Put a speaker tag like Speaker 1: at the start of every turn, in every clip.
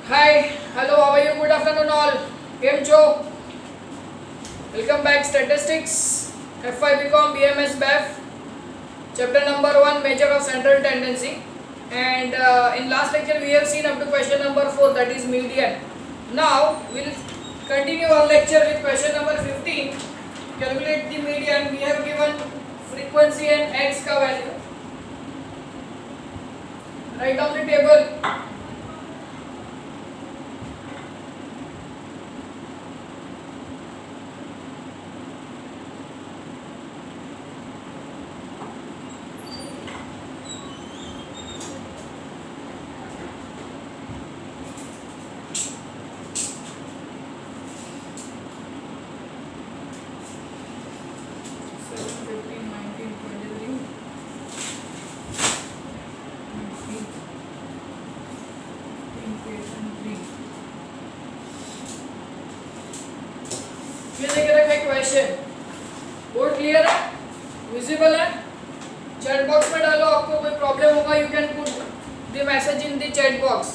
Speaker 1: Hi, hello, how are you? Good afternoon all. કેમ છો? Welcome back statistics FY BCom BMS BEF chapter number 1 measure of central tendency and in last lecture we have seen up to question number 4 that is median. Now we'll continue our lecture with question number 15. Calculate the median. We have given frequency and x का value. Write down the table. ये देख रखा है question. Board clear है, visible है. Chat box में डालो. आपको कोई प्रॉब्लम होगा you can put the message in the chat box.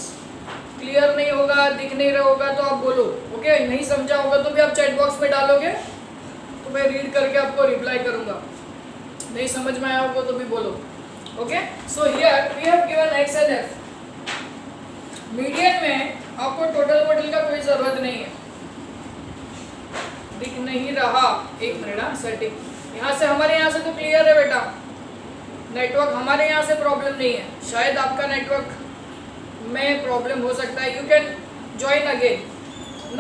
Speaker 1: Clear नहीं होगा, दिख नहीं रहा होगा तो आप बोलो. ओके, नहीं समझा होगा तो भी आप चैट बॉक्स में डालोगे तो मैं रीड करके आपको रिप्लाई करूंगा. नहीं समझ में आया होगा तो भी बोलो. Okay, so here we have given X and F. Median में आपको टोटल वोटल का कोई जरूरत नहीं है. दिख नहीं रहा, एक मिनट. सेटिंग यहाँ से, हमारे यहाँ से तो क्लियर है बेटा. नेटवर्क हमारे यहाँ से प्रॉब्लम नहीं है, शायद आपका नेटवर्क में प्रॉब्लम हो सकता है. You can join again.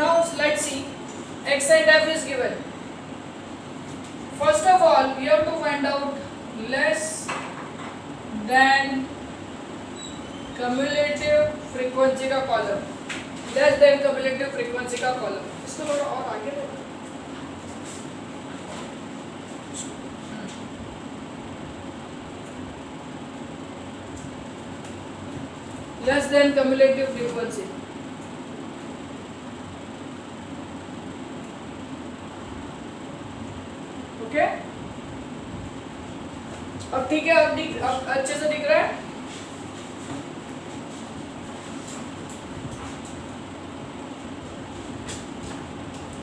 Speaker 1: Now let's see X and F is given. First of all we have to find out less than cumulative frequency का column. Less than cumulative frequency का column. इसको थोड़ा और आगे ले. Less than cumulative frequency. Okay? अब ठीक है, अब अच्छे से दिख रहा है.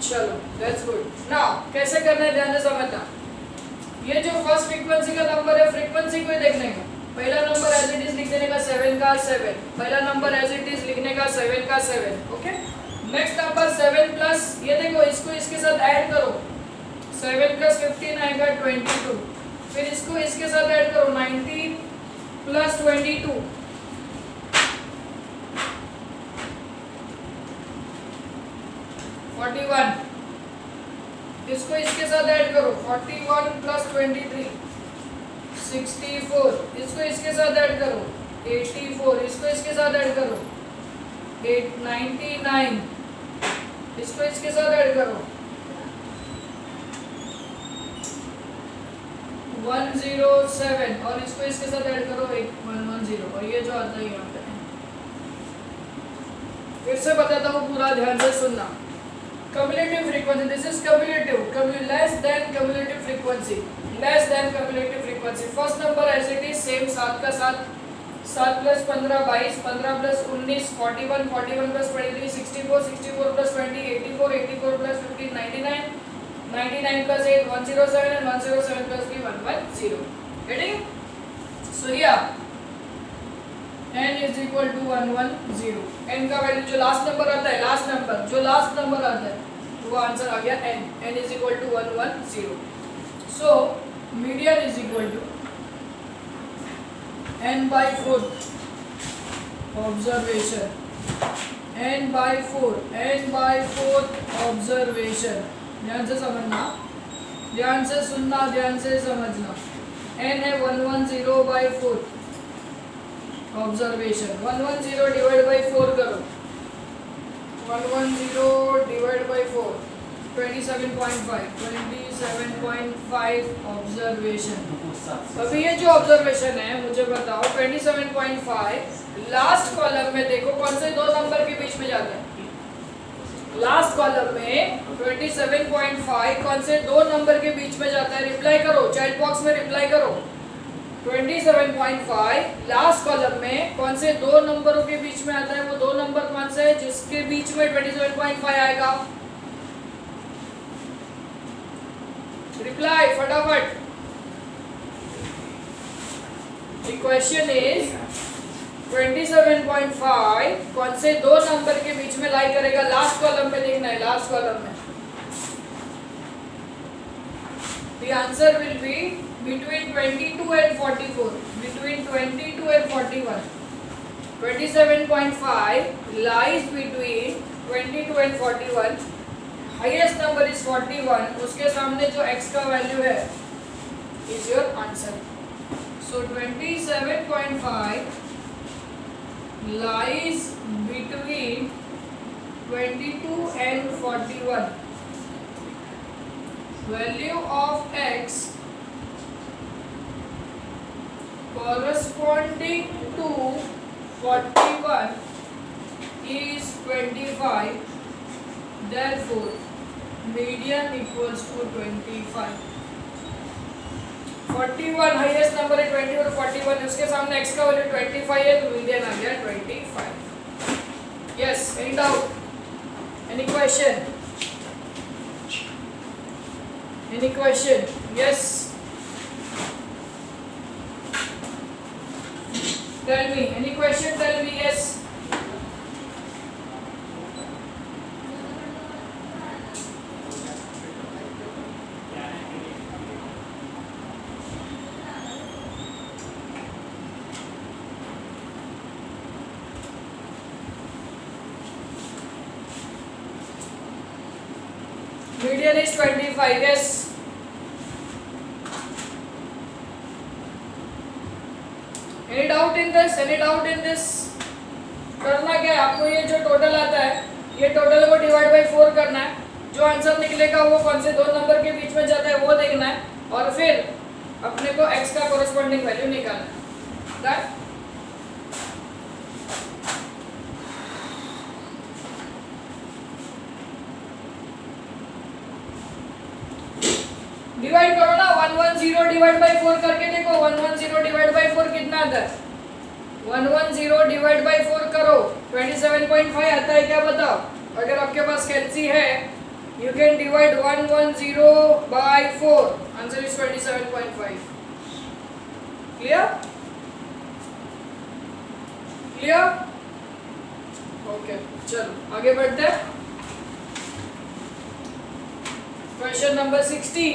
Speaker 1: चलो, that's good. Now कैसे करना है ध्यान से समझना. ये जो फर्स्ट फ्रीक्वेंसी का नंबर है, फ्रीक्वेंसी को देखने का. पहला नंबर एज इट इज लिख देने का 7 का 7. पहला नंबर एज इट इज लिखने का 7 का 7. ओके, नेक्स्ट नंबर 7 प्लस, ये देखो इसको इसके साथ ऐड करो. 7 प्लस 15 आएगा 22. फिर इसको इसके साथ ऐड करो 90 प्लस 22. 41. इसको इसके साथ ऐड करो 41 प्लस 23 64. इसको इसके साथ ऐड करो 84. इसको इसके साथ ऐड करो 99. इसको इसके साथ ऐड करो 107. और इसको इसके साथ ऐड करो 110. और ये जो आता है यहाँ पे. फिर से बताता हूँ, पूरा ध्यान से सुनना. Cumulative frequency, this is cumulative, less than cumulative frequency, less than cumulative frequency. First number as it is same 7 का 7, 7 plus 15 22, 15 plus 19 41, 41 plus 23 64, 64 plus 20 84, 84 plus 15 99, 99 plus 8 107 and 107 plus 3 110. Getting? So here n is equal to 110. n का value जो last number आता है, last number जो last number आता है वो answer आ गया n. n is equal to 110. So median is equal to n by 4 observation. n by 4 observation. ध्यान से समझना, ध्यान से सुनना, ध्यान से समझना. n है 110 by 4 ऑब्जर्वेशन. 110 डिवाइड बाई 4 करो. 110 डिवाइड बाई 4 27.5 ऑब्जर्वेशन. अभी ये जो ऑब्जर्वेशन है मुझे बताओ 27.5 लास्ट कॉलम में देखो कौन से दो नंबर के बीच में जाता है. लास्ट कॉलम में 27.5 कौन से दो नंबर के बीच में जाता है. रिप्लाई करो, चैट बॉक्स में रिप्लाई करो. 27.5 लास्ट कॉलम में कौन से दो नंबरों के बीच में आता है. वो दो नंबर कौन से है इसके बीच में 27.5 आएगा। रिप्लाई फटाफट। The question is 27.5 कौन से दो नंबर के बीच में लाई करेगा? लास्ट कॉलम में देखना है, लास्ट कॉलम में। The answer will be between 22 and 44. Between 22 and 41. 27.5 lies between 22 and 41. Highest number is 41. उसके सामने जो x का वैल्यू है is your answer. So 27.5 lies between 22 and 41. Value of x corresponding to 41 is 25. Therefore, median equals to 25. 41 highest number है 20 और 41 उसके सामने x का वैल्यू 25 है तो मीडियन आ गया 25. Yes, any doubt, any question, any question? Yes, tell me, any question? Tell me. Yes, median is 25. Yes, any doubt in this? Any doubt in this? करना क्या है आपको? ये जो टोटल आता है ये टोटल को डिवाइड बाय 4 करना है। जो आंसर निकलेगा वो कौन से दो नंबर के बीच में जाता है वो देखना है और फिर अपने को x का कोरस्पॉन्डिंग वैल्यू निकालना है। दैट डिवाइड करो ना, 110 डिवाइड बाय 4 करके देखो। 110 डिवाइड बाय 4 कितना आता है? 110 डिवाइड बाय 4 करो, 27.5 आता है क्या बताओ? अगर आपके पास कैलसी है you can divide 110 by 4, answer is 27.5. Clear? Clear? Okay, चलो आगे बढ़ते हैं। Question number 16.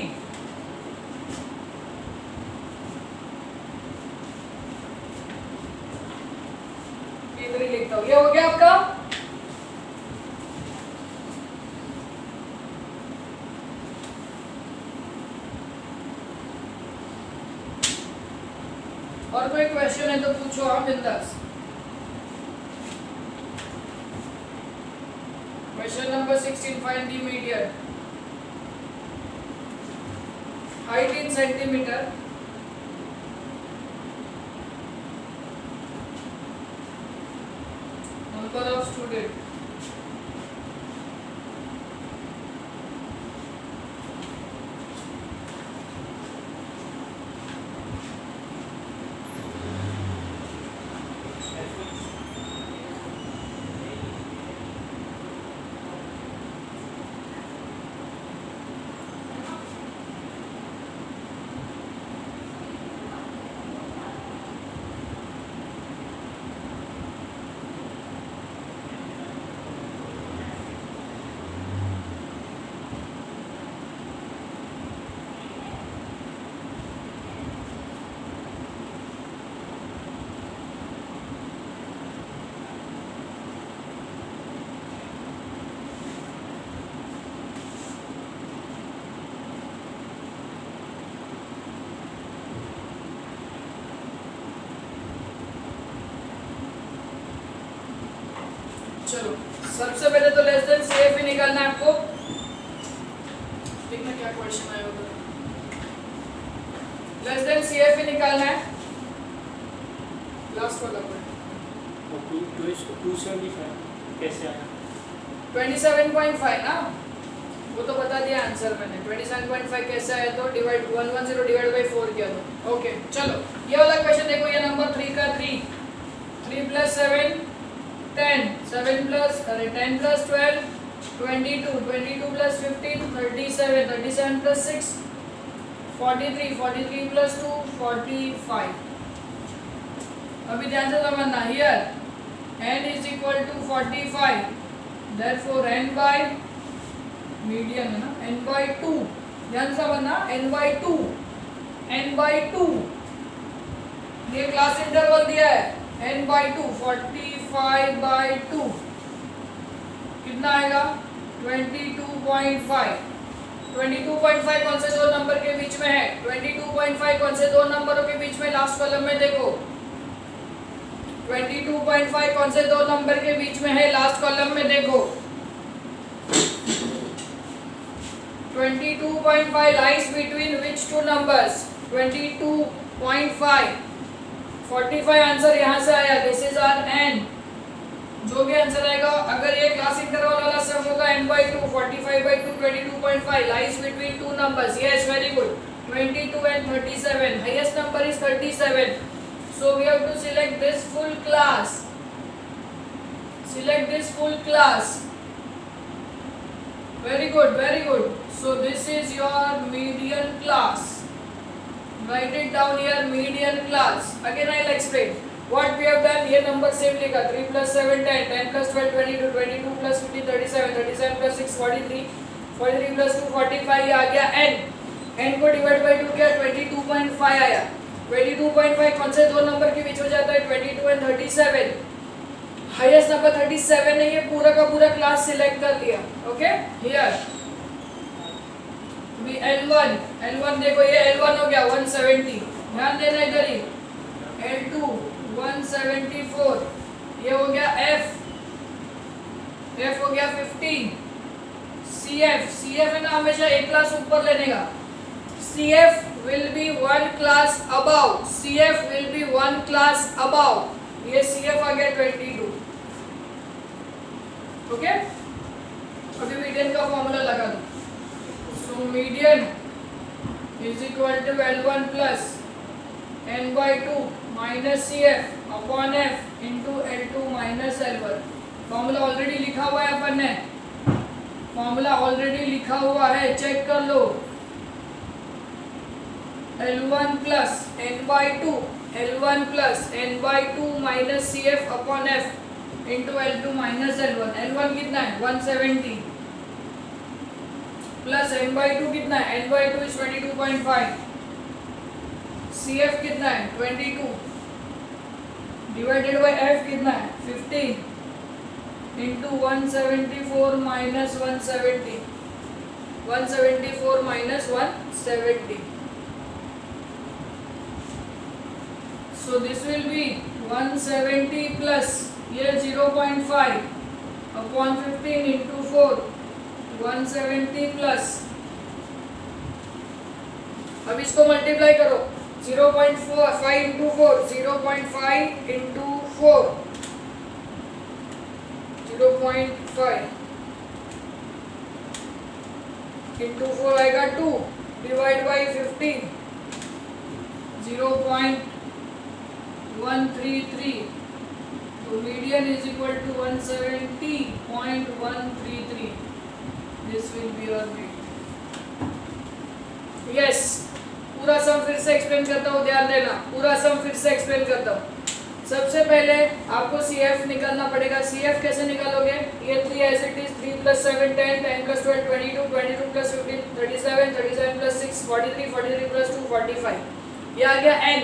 Speaker 1: लिखता हूं, ये हो गया आपका। और कोई क्वेश्चन है तो पूछो, आप बिंदास। Question number 16, find the median. Height in centimetre, number of student, चलो सबसे पहले तो लेस देन CF ही निकालना है आपको। देखना क्या क्वेश्चन आया होगा। लेस देन CF ही निकालना है। लास्ट वाला पर
Speaker 2: 275 कैसे आया?
Speaker 1: 27.5 ना, वो तो बता दिया आंसर मैंने। 27.5 कैसे आया तो डिवाइड 110 डिवाइड बाय 4 किया तो ओके। चलो ये वाला क्वेश्चन देखो, ये नंबर 3 का 3 3 + 7 10 7 plus 10 plus 12 22, 22 plus 15 37, 37 plus 6 43, 43 plus 2 45. अभी ध्यान से समझना, here n is equal to 45, therefore n by median है ना, n by 2, ध्यान से समझना, n by 2, n by 2, ये क्लास इंटरवल दिया है, n by 2, 45 by 2 कितना आएगा 22.5. 22.5 कौन से दो नंबर के बीच में है? 22.5 कौन से दो नंबरों के बीच में? लास्ट कॉलम में देखो, 22.5 कौन से दो नंबर के बीच में है? लास्ट कॉलम में देखो, 22.5 lies between which two numbers? 22.5. 45 answer यहाँ से आया, दिस इज आवर n. जो भी आंसर आएगा, अगर ये क्लास इंटरवल वाला सम होगा n by 2, 45 by 2, 22.5 lies between two numbers. Yes, very good. 22 and 37. Highest number is 37. So we have to select this full class. Select this full class. Very good, very good. So this is your median class. Write it down here, median class. Again I will explain. What we have done, ये number same लिखा, 3 plus 7 10, 10 plus 12 22, 22 plus 15 37, 37 plus 6 43, 43 plus 2 45, ये आ गया n. n को divide by 2 किया, 22.5 आया. 22.5 कौन से दो नंबर के बीच हो जाता है? 22 and 37. हाईएस्ट नंबर 37 है, ये पूरा का पूरा क्लास सिलेक्ट कर लिया. ओके, हियर भी L1 देखो, ये L1 हो गया 170, ध्यान देना इधर ही. L2 174, ये हो गया F हो गया 15. CF है ना, हमेशा एक क्लास ऊपर लेने का. CF will be one class above. CF will be one class above. ये CF आ गया 22. ओके, अभी मीडियन का फॉर्मूला लगा दो. So median is equal to L1 plus n by 2 minus CF upon F into L2 minus L1. Formula already लिखा हुआ है अपन ने, फॉर्मूला ऑलरेडी लिखा हुआ है, चेक कर लो. L1 plus n by 2, L1 plus n by 2 minus CF upon F into L2 minus L1. L1 कितना है? 170 प्लस n by 2 कितना है? n by 2 is 22.5. CF कितना है? 22 डिवाइडेड बाय F कितना है? 15 into 174 minus 170. 174 minus 170. So this will be 170 plus ये 0.5 upon 15 into 4, 170 plus, अब इसको मल्टीप्लाई करो, 0.5 into 4, 0.5 into 4, 0.5 into 4 आएगा 2, डिवाइड बाई 15, 0.133. तो median is equal to 170.133. This will be your median. Yes, पूरा सम फिर से एक्सप्लेन करता हूँ, ध्यान देना, पूरा सम फिर से एक्सप्लेन करता हूँ. सबसे पहले आपको CF निकालना पड़ेगा. CF कैसे निकालोगे? ये 3 as it is, 3 plus 7 10, 10 plus 12 22, 22 plus 15 37, 37 plus 6 43, 43 plus 2 45. ये आ गया n.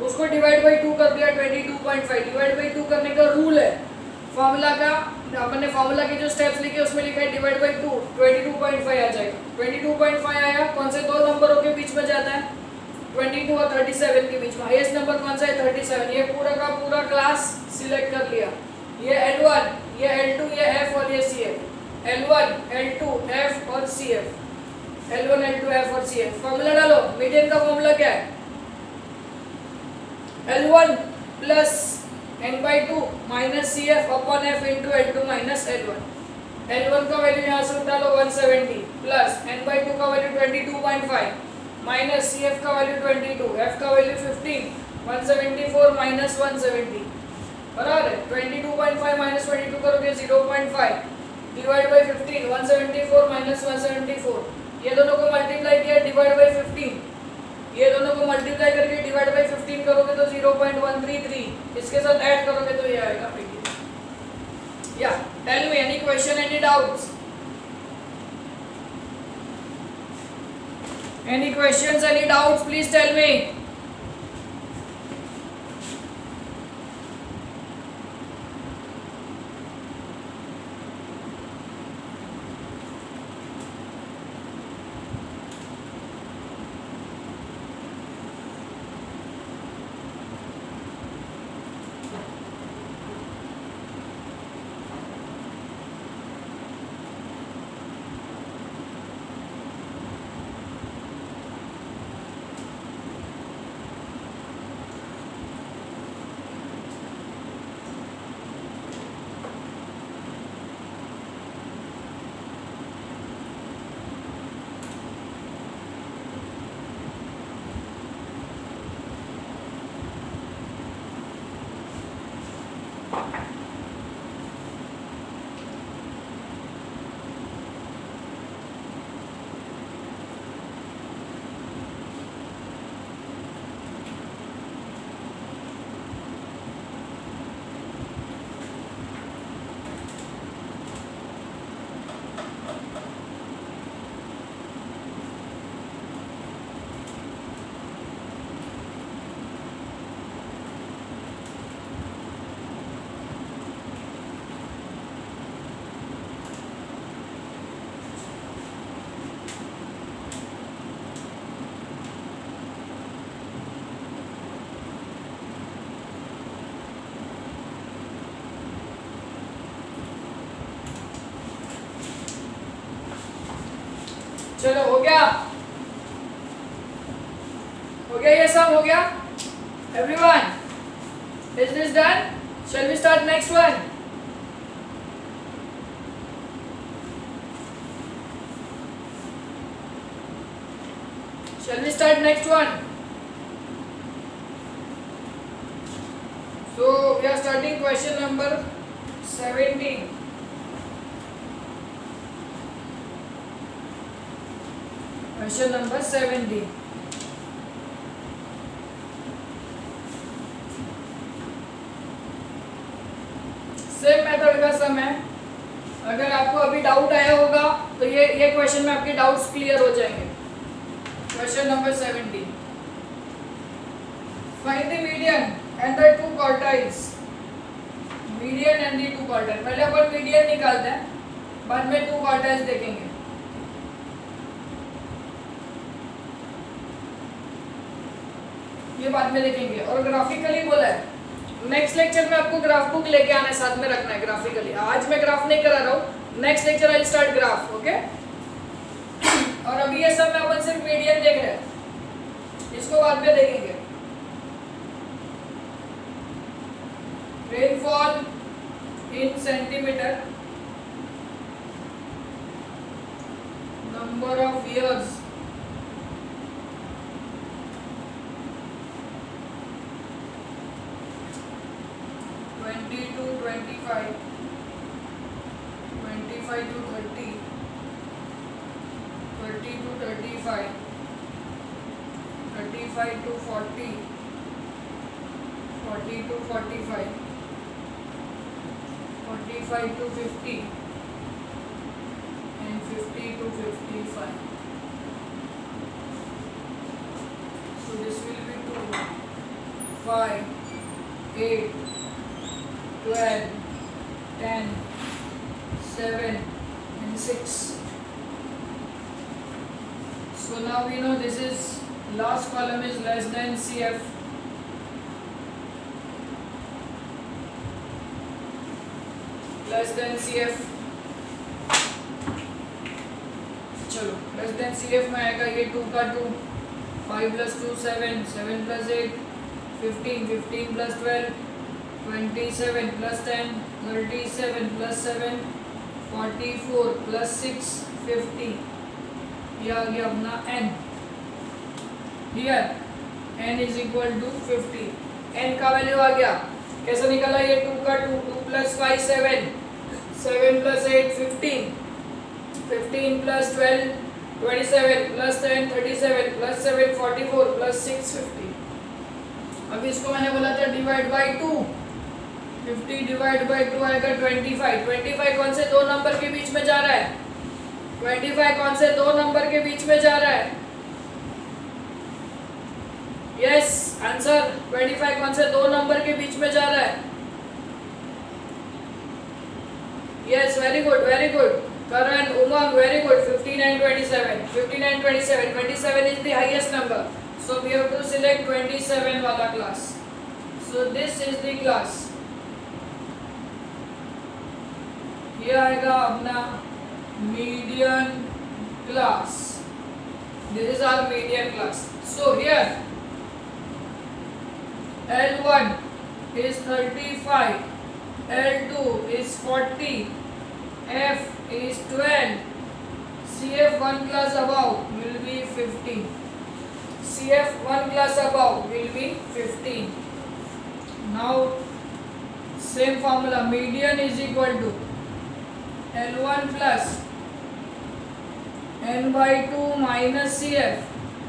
Speaker 1: उसको डिवाइड बाई 2 कर दिया, 22.5. डिवाइड बाई 2 करने का रूल है फॉर्मूला का, अपन ने फॉर्मूला के जो स्टेप्स लिखे उसमें लिखा है डिवाइड बाई 2, 22.5 आ जाएगा. 22.5 आया, कौन से दो नंबरों के बीच में जाता है? 22 और 37 के बीच में. हाईएस्ट नंबर कौन सा है? 37. ये पूरा का पूरा क्लास सिलेक्ट कर लिया. ये L1, ये L2, ये F और ये CF. L1, L2, F और CF. L1, L2, F और CF. फॉर्मूला डालो. मीडियन का फॉर्मूला क्या है? L1 plus n by 2 minus CF upon F into L2 minus L1. L1 का वैल्यू यहाँ से उठा लो 170 प्लस n by 2 का वैल्यू 22.5 माइनस CF का वैल्यू 22, F का वैल्यू 15, 174 माइनस 170 बराबर है 22.5 माइनस 22.5 करोगे 0.5 डिवाइड बाई 15 174 माइनस 174, ये दोनों को मल्टीप्लाई किया डिवाइड बाई 15, ये दोनों को मल्टीप्लाई करके डिवाइड बाई 15 करोगे तो 0.133, इसके साथ ऐड करोगे तो ये आएगा। या tell me any question, any doubts, any questions, any doubts, please tell me. चलो हो गया, ये सब हो गया everyone, is this done? Shall we start next one? Shall we start next one? So we are starting question number 17. Question number 17. Same method का सम है। अगर आपको अभी डाउट आया होगा तो ये क्वेश्चन में आपके डाउट्स क्लियर हो जाएंगे। Question number 17. Find the median and the two quartiles. Median and the two quartiles. पहले अपन median निकालते हैं, बाद में two quartiles देखेंगे। ये बाद में देखेंगे। और ग्राफिकली बोला है, नेक्स्ट लेक्चर में आपको ग्राफ बुक लेके आना है, साथ में रखना है ग्राफिकली। आज मैं ग्राफ नहीं करा रहा हूँ, next lecture I will start graph, okay? और अभी ये सब में अपन सिर्फ मीडियन देख रहे हैं, इसको बाद में देखेंगे। Rainfall in centimetre, number of years, to 25, 25 to 30, 30 to 35, 35 to 40, 40 to 45, 45 to 50, and 50 to 55. So this will be 2, 5, 8, 12, 10, 7 and 6. So now we know this is last column is less than CF. Less than CF. चलो less than CF में आएगा ये 2 का 2, 5 plus 2 7, 7 plus 8 15, 15 plus 12 27 plus 10, 37 plus 7, 44 plus 6, 50. ये आ गया अपना n. Here n is equal to 50. n का value आ गया, कैसे निकला ये 2 का 2, 2 plus 5 7, 7 plus 8 15, 15 plus 12 27 plus 10 37 plus 7 44 plus 6 50. अब इसको मैंने बोला था डिवाइड बाय 2, 50 डिवाइड बाय 2 आएगा 25. 25 कौन से दो नंबर के बीच में जा रहा है? 25 कौन से दो नंबर के बीच में जा रहा है? Yes answer. 25 कौन से दो नंबर के बीच में जा रहा है? Yes very good very good. Karan, Umang, very good. 15 and 27. 15 and 27. 27 is the highest number. So we have to select 27 wala class. So this is the class. ये आएगा अपना median class. This is our median class. So here L1 is 35, L2 is 40, F is 12, CF 1 class above will be 15. CF 1 class above will be 15. Now same formula, median is equal to L1 plus n by 2 minus CF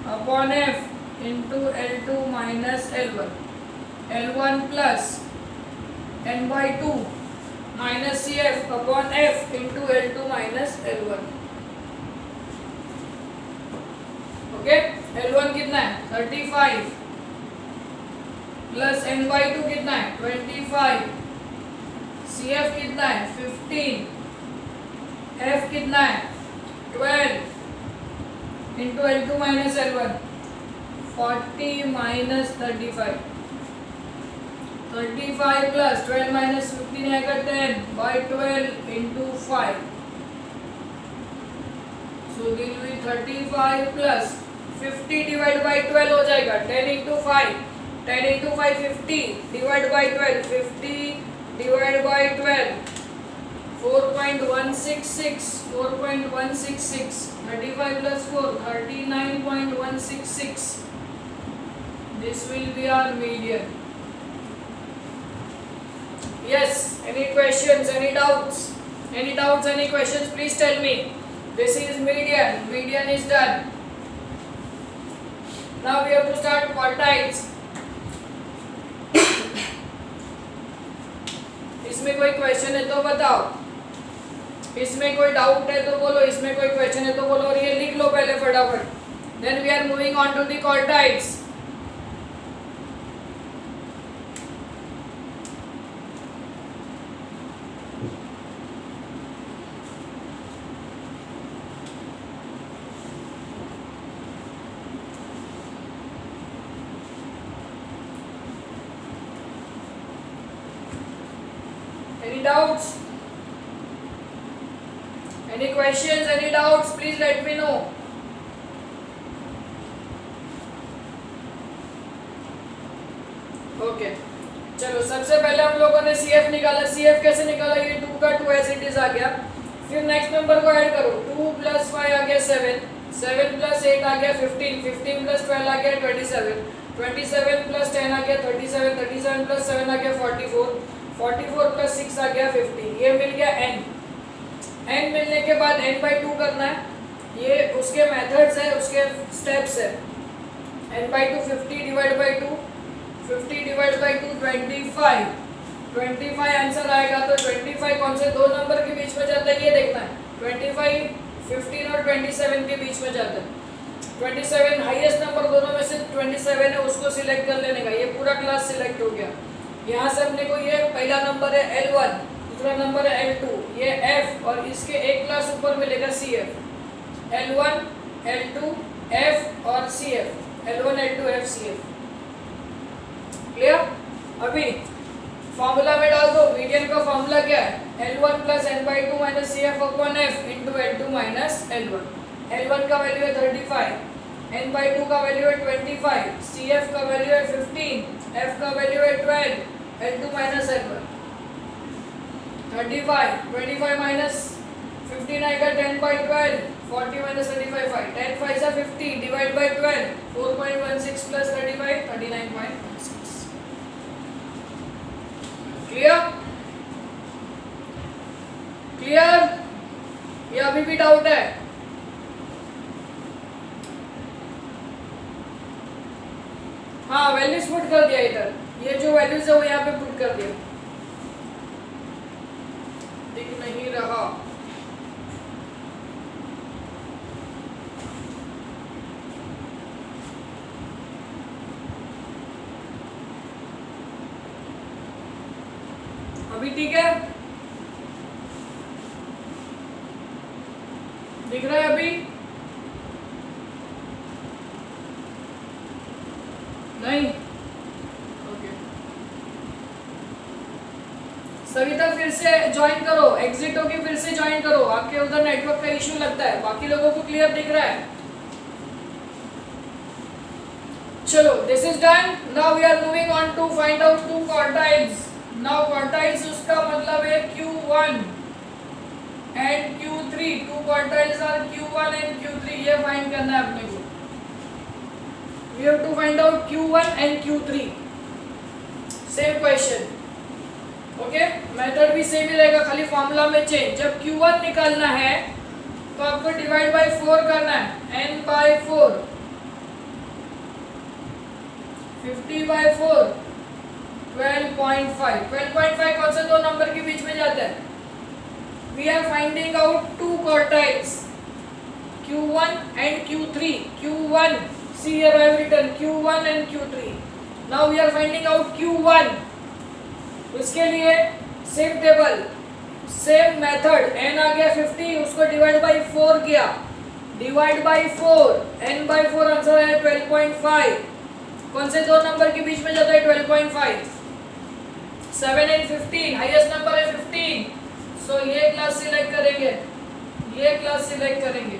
Speaker 1: upon F into L2 minus L1. L1 plus n by 2 minus CF upon F into L2 minus L1. Okay, L1 कितना है? 35 plus n by 2 कितना है? 25. CF कितना है? 15. F कितना है? 12 into L2 minus L1. 40 minus 35. 35 plus 12 minus 15 आएगा 10 by 12 into 5. So this will be 35 plus 50 divided by 12 हो जाएगा 10 into 5. 10 into 5 50 divided by 12. 50 divided by 12 4.166. 4.166. 35 plus 4 39.166. This will be our median. Yes, any questions, any doubts? Any doubts, any questions, please tell me. This is median. Median is done. Now we have to start quartiles. इसमें कोई question है तो बताओ. इसमें कोई doubt है तो बोलो. इसमें कोई क्वेश्चन है तो बोलो और ये लिख लो पहले फटाफट. Then we are moving on to the quartiles. Any doubts? Any questions? Any doubts? Please let me know. Okay. चलो सबसे पहले हम लोगों ने CF निकाला. CF कैसे निकाला? ये 2 का 2 एज इट इज आ गया. फिर नेक्स्ट नंबर को ऐड करो. 2 plus 5 आ गया 7. 7 plus 8 आ गया 15. 15 plus 12 आ गया 27. 27 plus 10 आ गया 37. 37 plus 7 आ गया 44. 44 plus 6 आ गया 50. ये मिल गया n. n मिलने के बाद n by 2 करना है. ये उसके मेथड्स है, उसके स्टेप्स है. n by 2 50 divide by 2. 50 divide by 2 25. 25 answer आएगा. तो 25 कौन से दो नंबर के बीच में जाता है ये देखना है. 25 15 और 27 के बीच में जाता है. 27 हाईएस्ट नंबर दोनों में से 27 है, उसको सिलेक्ट कर लेने का. ये पूरा क्लास सिलेक्ट हो गया. यहाँ से अपने को ये पहला नंबर है L1, दूसरा नंबर है L2, ये F और इसके एक क्लास ऊपर मिलेगा CF. L1, L2, F और CF. L1, L2, F, CF. Clear? अभी फॉर्मूला में डाल दो. मीडियन का फॉर्मूला क्या है? L1 plus n by 2 minus CF upon F into L2 minus L1. L1 का वैल्यू है 35, n by 2 का वैल्यू है 25, CF का वैल्यू है 15, F का वैल्यू है 12, L2 minus L1. 35, 25 minus 15 आएगा 10 by 12, 40 minus 35 5. 10 5 is 50 divide by 12. 4.16 plus 35 39.16. Clear? Clear? ये अभी भी डाउट है? हाँ, वैल्यूज पुट कर दिया इधर, ये जो वैल्यूज है वो यहाँ पे पुट कर दिया, दिख नहीं रहा। अभी ठीक है? दिख रहा है अभी? नहीं? ओके। सविता फिर से ज्वाइन करो, एग्जिट होके फिर से ज्वाइन करो, आपके उधर नेटवर्क का इश्यू लगता है, बाकी लोगों को क्लियर दिख रहा है? चलो, this is done. Now we are moving on to find out two quartiles. Now quartiles उसका मतलब है Q1 and Q3, two quartiles are Q1 and Q3, ये फाइंड करना है अपने को। We have to find out Q1 and Q3. Same question. Okay? Method भी same ही रहेगा, खाली फॉर्मूला में चेंज। जब Q1 निकालना है तो आपको डिवाइड बाय 4 करना है, n बाय 4, 50 बाय 4, 12.5। 12.5 कौन से दो नंबर के बीच में जाता है? We are finding out two quartiles, Q1 and Q3. Q1, see here I have written Q1 and Q3. Now we are finding out Q1. उसके लिए same table, same method, n आ गया 50, उसको डिवाइड बाय 4 किया, divide by 4, n by 4, answer है 12.5। कौन से दो नंबर के बीच में जाता है 12.5? 7 and 15, हाईएस्ट नंबर है 15, सो ये क्लास सिलेक्ट करेंगे, ये क्लास सिलेक्ट करेंगे।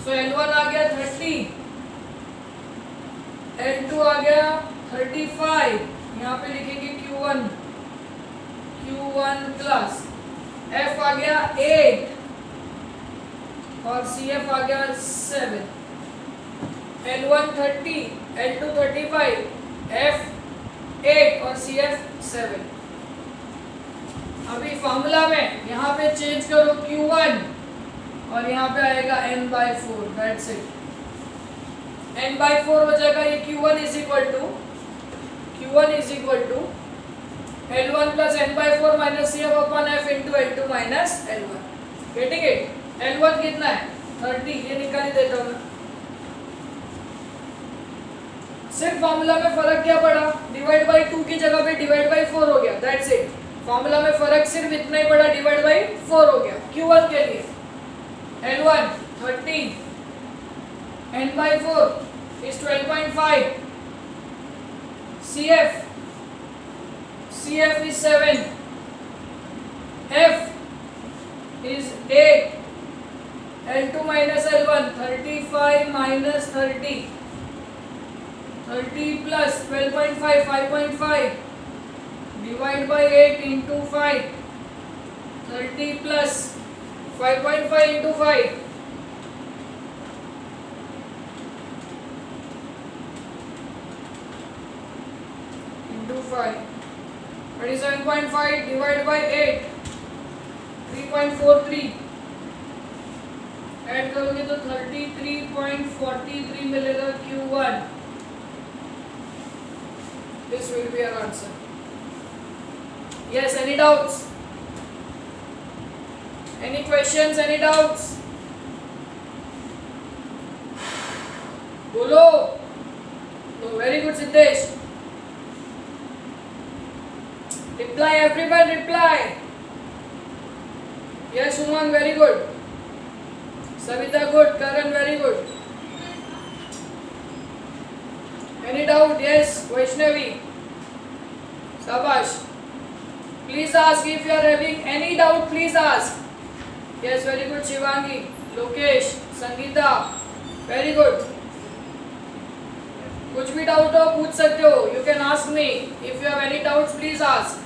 Speaker 1: सो L1 आ गया 30, L2 आ गया 35, यहाँ पे लिखेंगे Q1 प्लस, F आ गया 8 और CF आ गया 7, L1 30, L2 35, F 8 और CF 7। अभी फॉर्मूला में यहाँ पे चेंज करो Q1 और यहाँ पे आएगा n by 4, that's it. n by 4 हो जाएगा, ये Q1 is equal to L1 plus n by 4 minus CF upon F into L2 minus L1। Getting it? L1 कितना है? 30, ये निकाल ही देता हूँ। सिर्फ फॉर्मूला में फर्क क्या पड़ा? डिवाइड बाय 2 की जगह पे डिवाइड बाय 4 हो गया, दैट्स इट। फॉर्मूला में फर्क सिर्फ इतना ही पड़ा, डिवाइड बाय 4 हो गया। Q1 के लिए L1 30, n by 4 is 12.5, CF is 7, F is 8, L2 minus L1, 35 minus 30, 30 plus 12.5, 5.5, divide by 8 into 5, 30 plus 5.5 into 5, into 5, 27.5 divided by 8, 3.43, add करोगे तो 33.43 मिलेगा Q1। This will be our answer. Yes, any doubts? Any questions? Any doubts? बोलो। No, very good, Siddesh. Reply, everyone, reply. Yes, Umang, very good. Savita, good. Karan, very good. Any doubt? Yes, Vaishnavi. Sabash. Please ask if you are having any doubt. Please ask. Yes, very good, Shivangi. Lokesh, Sangeeta, very good. कुछ भी doubt हो पूछ सकते हो. You can ask me. If you have any doubts, please ask.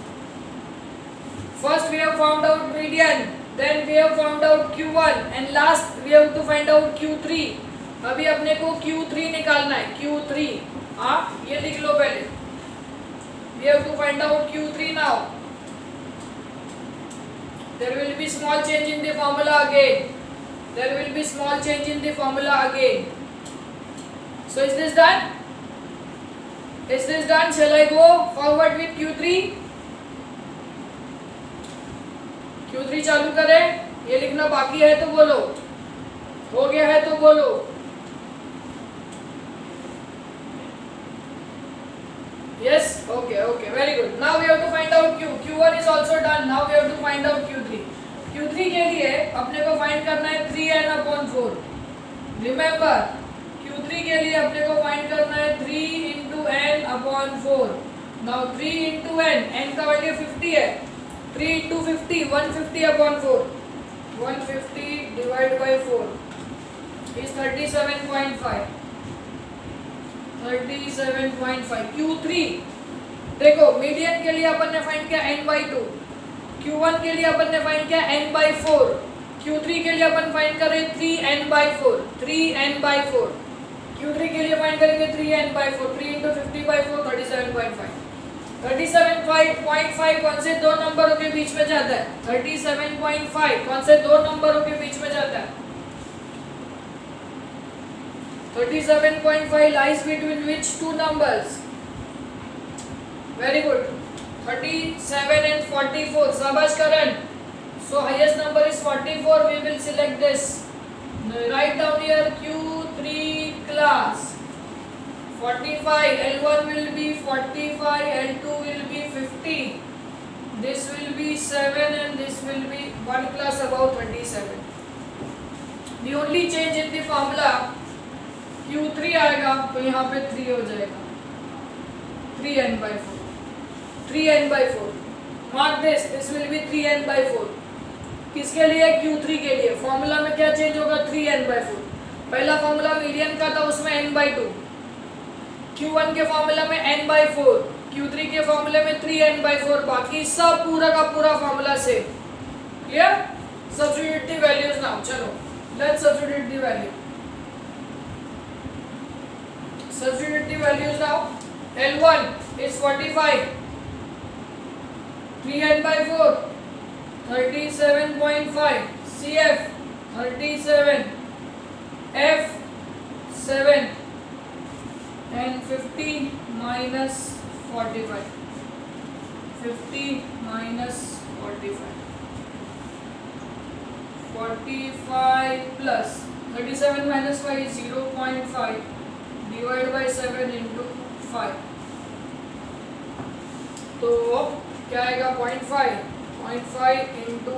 Speaker 1: First we have found out median, then we have found out Q1 and last we have to find out Q3. अभी अपने को Q3 निकालना है. Q3, हाँ ये लिख लो पहले. We have to find out Q3 now. there will be small change in the formula again. There will be small change in the formula again. So is this done? Is this done? Shall I go forward with Q3? Q3 चालू करें? ये लिखना बाकी है तो बोलो, हो गया है तो बोलो. Yes, okay, very good. Now we have to find out Q. Q1 is also done. Now we have to find out Q3. Q3 के लिए अपने को फाइंड करना है 3n/4. Remember, Q3 के लिए अपने को फाइंड करना है 3 into n/4. Now 3 into n, n का वैल्यू 50 है. 3 into 50, 150/4. 150 divided by 4 is 37.5. 37.5. Q3 देखो, मीडियन के लिए अपन ने फाइंड किया n/2. Q1 के लिए अपन ने फाइंड किया n/4. Q3 के लिए अपन फाइंड कर रहे हैं 3n/4. 3n/4. Q3 के लिए फाइंड करेंगे 3n/4. 3 into 50/4, 37.5. 37.5 कौन से दो नंबरों के बीच में जाता है? 37.5 कौन से दो नंबरों के बीच में जाता है? 37.5 lies between which two numbers? Very good. 37 and 44. Shabash Karan. So highest number is 44. We will select this. Write down here Q3 class. 45. L1 will be 45. L2 will be 50. This will be 7 and this will be one class above 27. The only change in the formula, Q3 आएगा तो यहाँ पे 3 हो जाएगा. 3n/4. 3n/4. Mark this. This will be 3n/4. किसके लिए? Q3 के लिए. फॉर्मूला में क्या चेंज होगा? 3n/4. पहला फॉर्मूला मीडियन का था, उसमें n/2. Q1 के फॉर्मूला में n/4. Q3 के फॉर्मूले में 3n/4. बाकी सब पूरा का पूरा formula same. Clear? Substitute the values now. चलो, let's substitute the value. Substitute the values now. L1 is 45. 3n/4. 37.5. CF 37. F 7. And 50 minus 45. 50 minus 45. 45 plus 37 minus 5 is 0.5. Divided by 7 into 5. तो क्या आएगा? 0.5. 0.5 into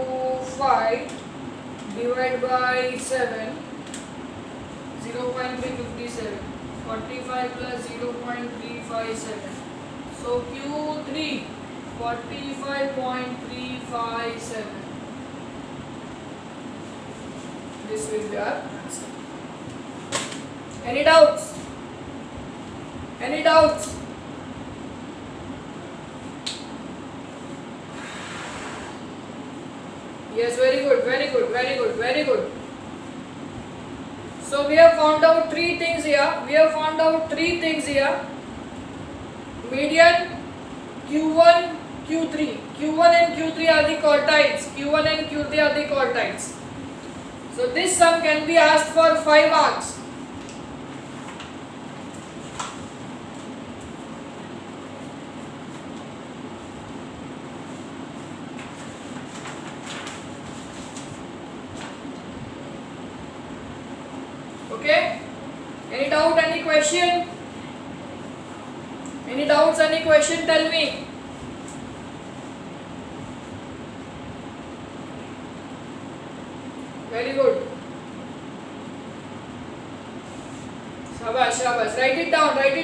Speaker 1: 5 divided by 7. 0.357. 45 plus 0.357. So Q3 45.357. This will be our answer. Any doubts? Any doubts? Yes, very good, very good, very good, very good. So we have found out three things here. Median, Q1, Q3. Q1 and Q3 are the quartiles. Q1 and Q3 are the quartiles. So this sum can be asked for 5 marks. Okay? Any doubt, any question? Any doubts, any question? Tell me. Very good. Shabash, shabash. Write it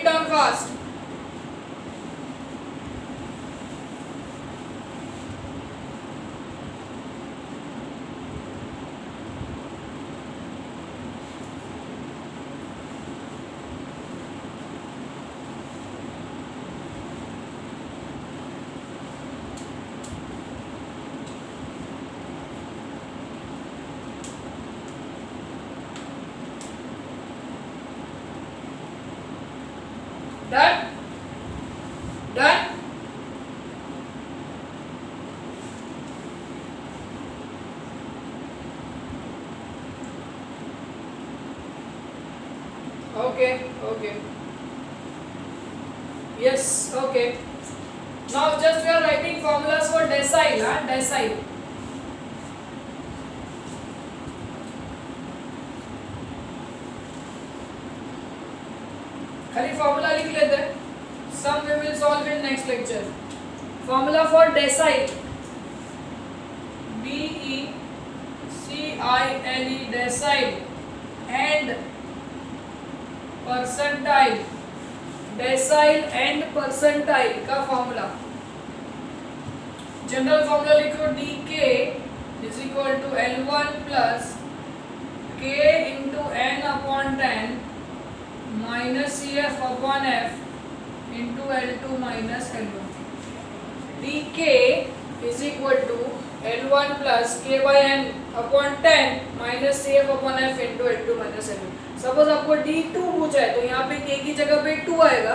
Speaker 1: down fast. Done? Done? Okay, okay. Yes, okay. Now just we are writing formulas for decile, huh? Decile. खाली formula लिख लेते हैं. Some we will solve in next lecture. Formula for decile. DECILE, decile, and percentile. Decile and percentile का formula. General formula लिखो DK is equal to L1 plus K into N upon 10 minus CF upon F into L2 minus L1. DK is equal to L1 plus K by N upon 10 minus CF upon F into L2 minus L1. Suppose आपको D2 पूछा है तो यहाँ पे K की जगह पे 2 आएगा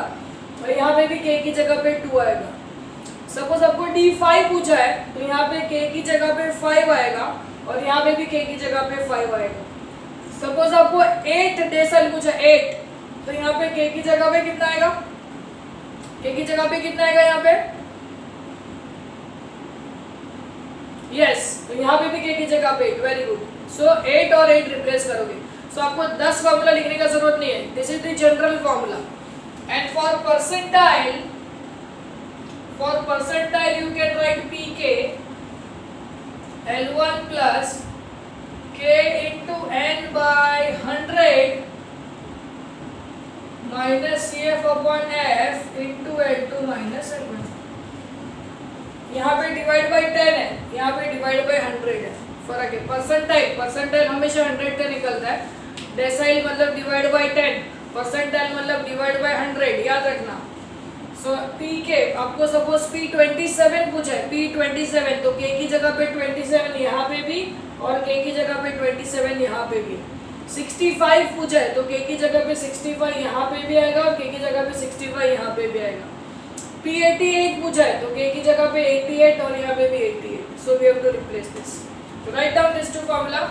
Speaker 1: और यहाँ पे भी K की जगह पे 2 आएगा. सपोज आपको D5 पूछा है तो यहाँ पे K की जगह पे 5 आएगा और यहाँ पे भी K की जगह पे 5 आएगा. सपोज आपको 8 डेसिमल पूछा 8 तो यहाँ पे K की जगह पे कितना आएगा? K की जगह पे कितना आएगा यहाँ पे? यस, तो यहाँ पे भी K की जगह पे 8. Very good. सो 8 और 8 रिप्लेस करोगे. सो आपको 10 फॉर्मूला लिखने का जरूरत नहीं है. This is the general formula. And for percentile you can write PK L1 plus K into N by 100 minus CF upon F into L2 minus L1. यहाँ पे डिवाइड बाई 10 है, यहाँ पे डिवाइड बाई 100 है. फर्क है. परसेंटाइल हमेशा 100 से निकलता है. डेसाइल मतलब डिवाइड बाई 10, परसेंटाइल मतलब डिवाइड बाई 100. याद रखना. सो PK आपको सपोज P27 पूछा है, P27 तो K की जगह पे 27 यहाँ पे भी और K की जगह पे 27 यहाँ पे भी. 65 पूछा है तो K की जगह पे 65 यहाँ पे भी आएगा और K की जगह पे 65 यहाँ पे भी आएगा. P88 पूछा है तो K की जगह पे 88 और यहाँ पे भी 88. So we have to replace this. Write down these two formula.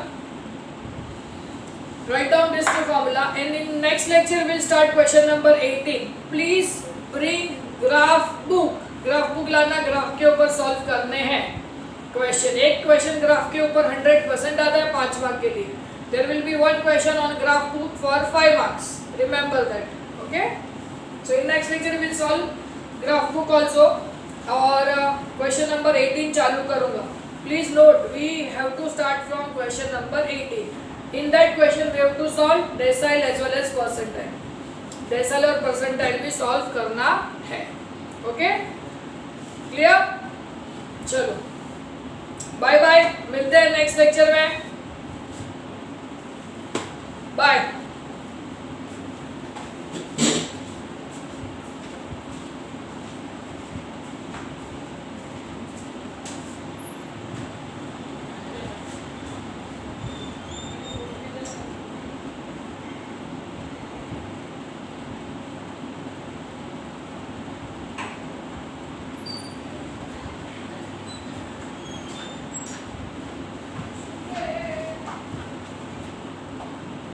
Speaker 1: And in next lecture we'll start question number 18. Please bring graph book. Graph book लाना. ग्राफ के ऊपर सॉल्व करने हैं क्वेश्चन. एक क्वेश्चन ग्राफ के ऊपर 100% आता है 5 मार्क के लिए. There will be one question on graph book for 5 marks. Remember that. Okay. So in next lecture we'll solve graph book also. और क्वेश्चन नंबर 18 चालू करूँगा. Please note, we have to start from question number 18. In that question, we have to solve decile as well as percentile. Decile और percentile भी solve करना है. Okay? Clear? चलो. Bye bye. मिलते हैं next lecture में. Bye.